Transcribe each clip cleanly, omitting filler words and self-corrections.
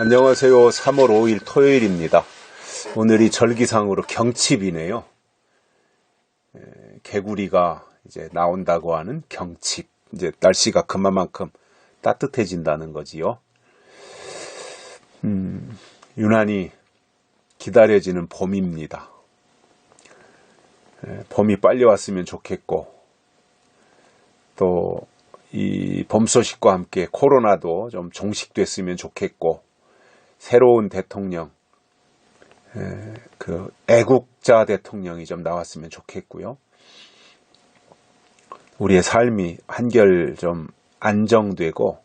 안녕하세요. 3월 5일 토요일입니다. 오늘이 절기상으로 경칩이네요. 개구리가 이제 나온다고 하는 경칩. 이제 날씨가 그만큼 따뜻해진다는 거지요. 유난히 기다려지는 봄입니다. 봄이 빨리 왔으면 좋겠고, 또 이 봄 소식과 함께 코로나도 좀 종식됐으면 좋겠고, 새로운 대통령, 그 애국자 대통령이 좀 나왔으면 좋겠고요. 우리의 삶이 한결 좀 안정되고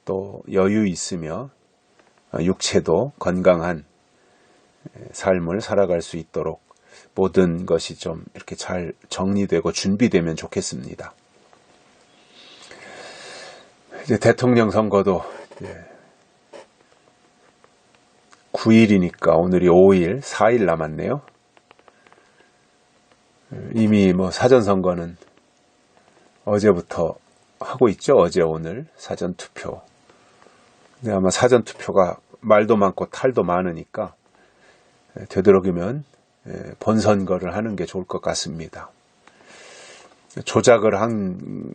또 여유 있으며 육체도 건강한 삶을 살아갈 수 있도록 모든 것이 좀 이렇게 잘 정리되고 준비되면 좋겠습니다. 이제 대통령 선거도 9일이니까 오늘이 5일, 4일 남았네요. 이미 사전선거는 어제부터 하고 있죠. 어제, 오늘 사전투표. 근데 아마 사전투표가 말도 많고 탈도 많으니까 되도록이면 본선거를 하는 게 좋을 것 같습니다. 조작을 한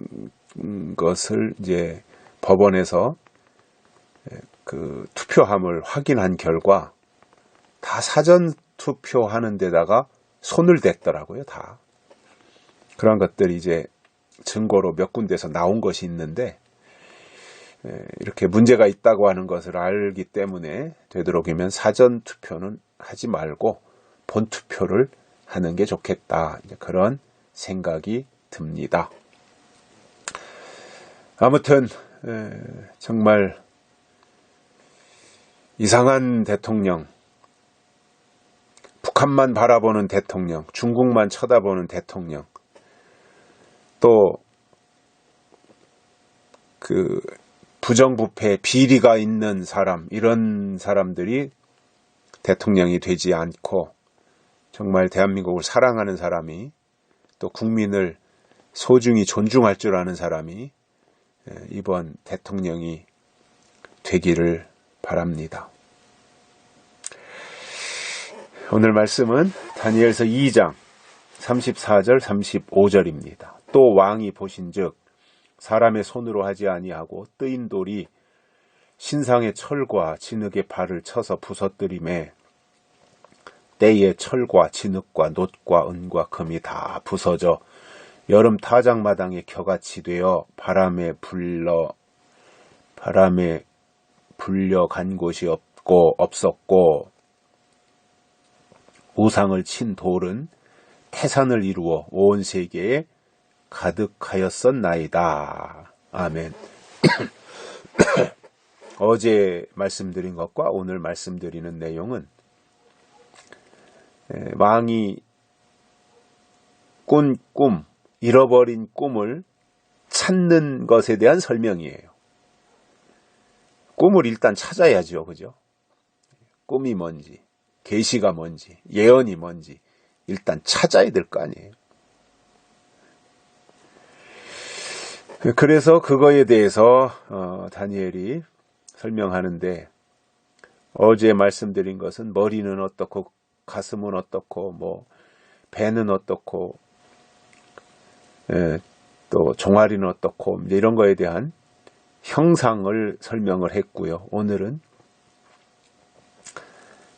것을 이제 법원에서 그 투표함을 확인한 결과 다 사전 투표하는 데다가 손을 댔더라고요. 다. 그런 것들이 이제 증거로 몇 군데서 나온 것이 있는데, 이렇게 문제가 있다고 하는 것을 알기 때문에 되도록이면 사전 투표는 하지 말고 본 투표를 하는 게 좋겠다. 그런 생각이 듭니다. 아무튼 정말 이상한 대통령, 북한만 바라보는 대통령, 중국만 쳐다보는 대통령, 또 그 부정부패 비리가 있는 사람, 이런 사람들이 대통령이 되지 않고 정말 대한민국을 사랑하는 사람이, 또 국민을 소중히 존중할 줄 아는 사람이 이번 대통령이 되기를 바랍니다. 오늘 말씀은 다니엘서 2장 34절 35절입니다. 또 왕이 보신즉 사람의 손으로 하지 아니하고 뜨인 돌이 신상의 철과 진흙의 발을 쳐서 부서뜨리매 때에 철과 진흙과 놋과 은과 금이 다 부서져 여름 타작마당에 겨같이 되어 바람에 불려간 곳이 없었고 우상을 친 돌은 태산을 이루어 온 세계에 가득하였었나이다. 아멘. 어제 말씀드린 것과 오늘 말씀드리는 내용은 왕이 꾼 꿈, 잃어버린 꿈을 찾는 것에 대한 설명이에요. 꿈을 일단 찾아야죠. 그죠? 꿈이 뭔지, 계시가 뭔지, 예언이 뭔지 일단 찾아야 될 거 아니에요. 그래서 그거에 대해서 다니엘이 설명하는데, 어제 말씀드린 것은 머리는 어떻고 가슴은 어떻고 배는 어떻고 또 종아리는 어떻고 이런 거에 대한 형상을 설명을 했고요. 오늘은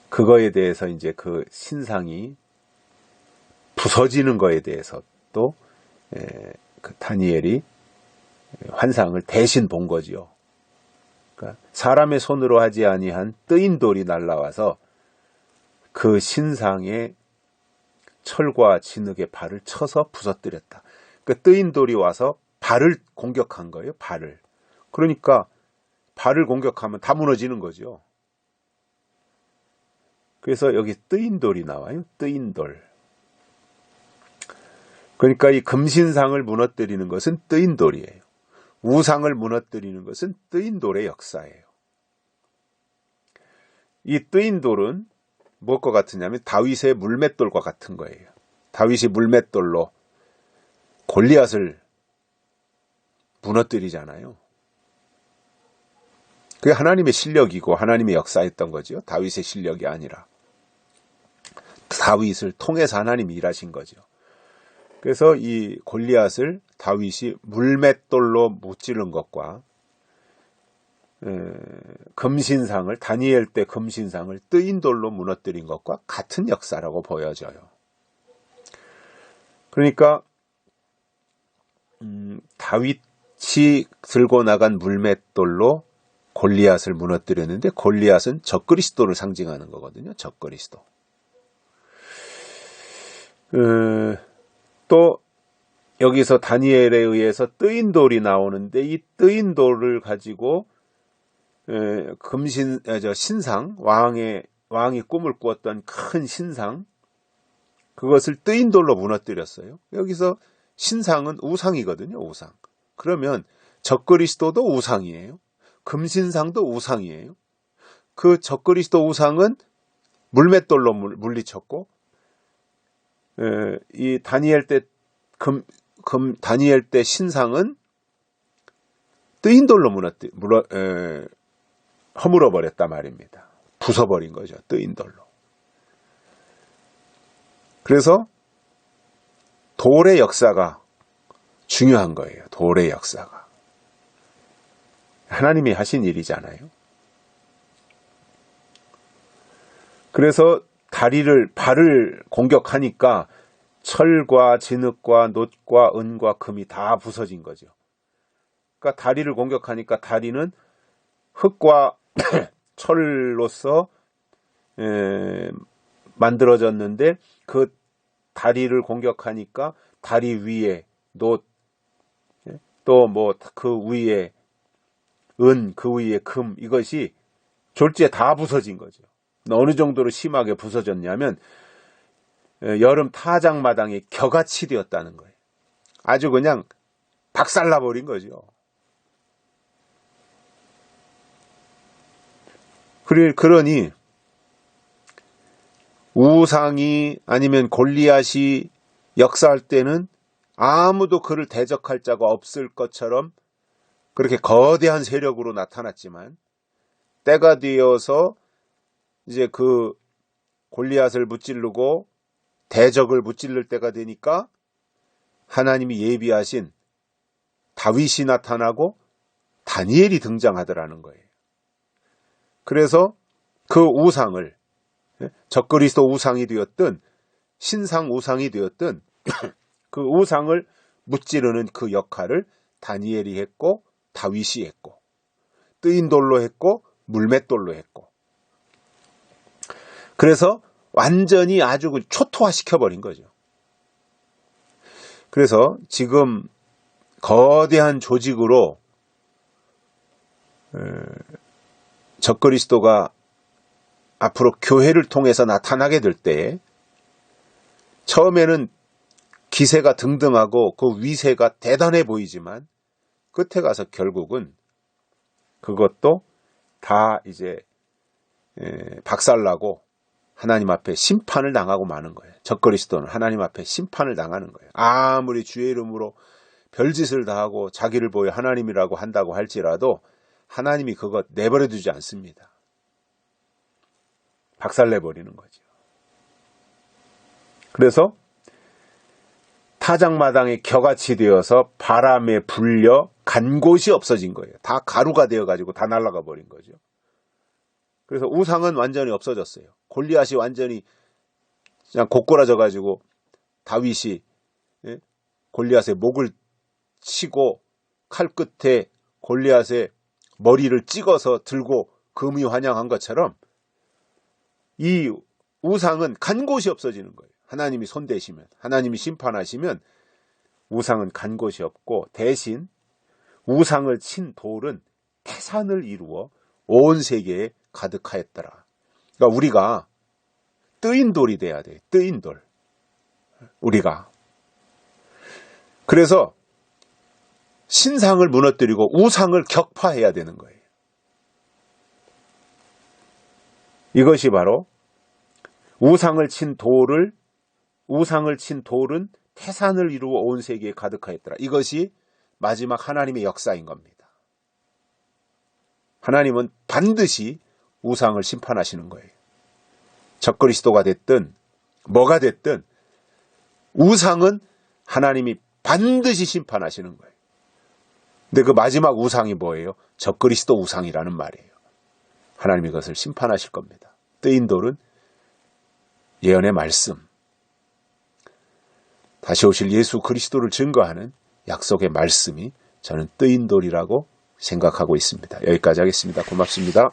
그거에 대해서 이제 그 신상이 부서지는 거에 대해서 또 그 다니엘이 환상을 대신 본 거지요. 그러니까 사람의 손으로 하지 아니한 뜨인 돌이 날라와서 그 신상의 철과 진흙의 발을 쳐서 부서뜨렸다. 그 뜨인 돌이 와서 발을 공격한 거예요. 발을. 그러니까 발을 공격하면 다 무너지는 거죠. 그래서 여기 뜨인 돌이 나와요. 뜨인 돌. 그러니까 이 금신상을 무너뜨리는 것은 뜨인 돌이에요. 우상을 무너뜨리는 것은 뜨인 돌의 역사예요. 이 뜨인 돌은 무엇과 같으냐면 다윗의 물맷돌과 같은 거예요. 다윗이 물맷돌로 골리앗을 무너뜨리잖아요. 그게 하나님의 실력이고 하나님의 역사였던 거죠. 다윗의 실력이 아니라. 다윗을 통해서 하나님이 일하신 거죠. 그래서 이 골리앗을 다윗이 물맷돌로 무찌른 것과 금신상을, 다니엘 때 금신상을 뜨인 돌로 무너뜨린 것과 같은 역사라고 보여져요. 그러니까 다윗이 들고 나간 물맷돌로 골리앗을 무너뜨렸는데, 골리앗은 적그리스도를 상징하는 거거든요. 적그리스도. 또 여기서 다니엘에 의해서 뜨인 돌이 나오는데, 이 뜨인 돌을 가지고 신상, 왕이 꿈을 꾸었던 큰 신상, 그것을 뜨인 돌로 무너뜨렸어요. 여기서 신상은 우상이거든요. 우상. 그러면 적그리스도도 우상이에요. 금신상도 우상이에요. 그 적그리스도 우상은 물맷돌로 물리쳤고, 이 다니엘 때 다니엘 때 신상은 뜨인 돌로 허물어 버렸단 말입니다. 부숴버린 거죠. 뜨인 돌로. 그래서 돌의 역사가 중요한 거예요. 돌의 역사가. 하나님이 하신 일이잖아요. 그래서 발을 공격하니까 철과 진흙과 놋과 은과 금이 다 부서진 거죠. 그러니까 다리를 공격하니까 다리는 흙과 철로서 만들어졌는데, 그 다리를 공격하니까 다리 위에 놋, 또 뭐 그 위에 은, 그 위에 금, 이것이 졸지에 다 부서진 거죠. 어느 정도로 심하게 부서졌냐면 여름 타작마당이 겨같이 되었다는 거예요. 아주 그냥 박살나버린 거죠. 그러니 우상이 아니면 골리앗이 역사할 때는 아무도 그를 대적할 자가 없을 것처럼 그렇게 거대한 세력으로 나타났지만, 때가 되어서 이제 그 골리앗을 무찌르고 대적을 무찌를 때가 되니까 하나님이 예비하신 다윗이 나타나고 다니엘이 등장하더라는 거예요. 그래서 그 우상을, 적그리스도 우상이 되었든 신상 우상이 되었든 그 우상을 무찌르는 그 역할을 다니엘이 했고 다윗이 했고, 뜨인 돌로 했고 물맷돌로 했고, 그래서 완전히 아주 초토화시켜버린 거죠. 그래서 지금 거대한 조직으로 적그리스도가 앞으로 교회를 통해서 나타나게 될 때, 처음에는 기세가 등등하고 그 위세가 대단해 보이지만 끝에 가서 결국은 그것도 다 이제 박살나고 하나님 앞에 심판을 당하고 마는 거예요. 적그리스도는 하나님 앞에 심판을 당하는 거예요. 아무리 주의 이름으로 별짓을 다하고 자기를 보여 하나님이라고 한다고 할지라도 하나님이 그것 내버려 두지 않습니다. 박살내버리는 거죠. 그래서 타작마당에 겨같이 되어서 바람에 불려 간 곳이 없어진 거예요. 다 가루가 되어가지고 다 날아가 버린 거죠. 그래서 우상은 완전히 없어졌어요. 골리앗이 완전히 그냥 고꾸라져가지고 다윗이 골리앗의 목을 치고 칼 끝에 골리앗의 머리를 찍어서 들고 금이 환영한 것처럼 이 우상은 간 곳이 없어지는 거예요. 하나님이 손대시면, 하나님이 심판하시면 우상은 간 곳이 없고, 대신 우상을 친 돌은 태산을 이루어 온 세계에 가득하였더라. 그러니까 우리가 뜨인 돌이 돼야 돼요. 뜨인 돌. 우리가. 그래서 신상을 무너뜨리고 우상을 격파해야 되는 거예요. 이것이 바로 우상을 친 돌은 태산을 이루어 온 세계에 가득하였더라. 이것이 마지막 하나님의 역사인 겁니다. 하나님은 반드시 우상을 심판하시는 거예요. 적그리스도가 됐든 뭐가 됐든 우상은 하나님이 반드시 심판하시는 거예요. 근데 그 마지막 우상이 뭐예요? 적그리스도 우상이라는 말이에요. 하나님이 그것을 심판하실 겁니다. 뜨인 돌은 예언의 말씀, 다시 오실 예수 그리스도를 증거하는 약속의 말씀이 저는 뜨인 돌이라고 생각하고 있습니다. 여기까지 하겠습니다. 고맙습니다.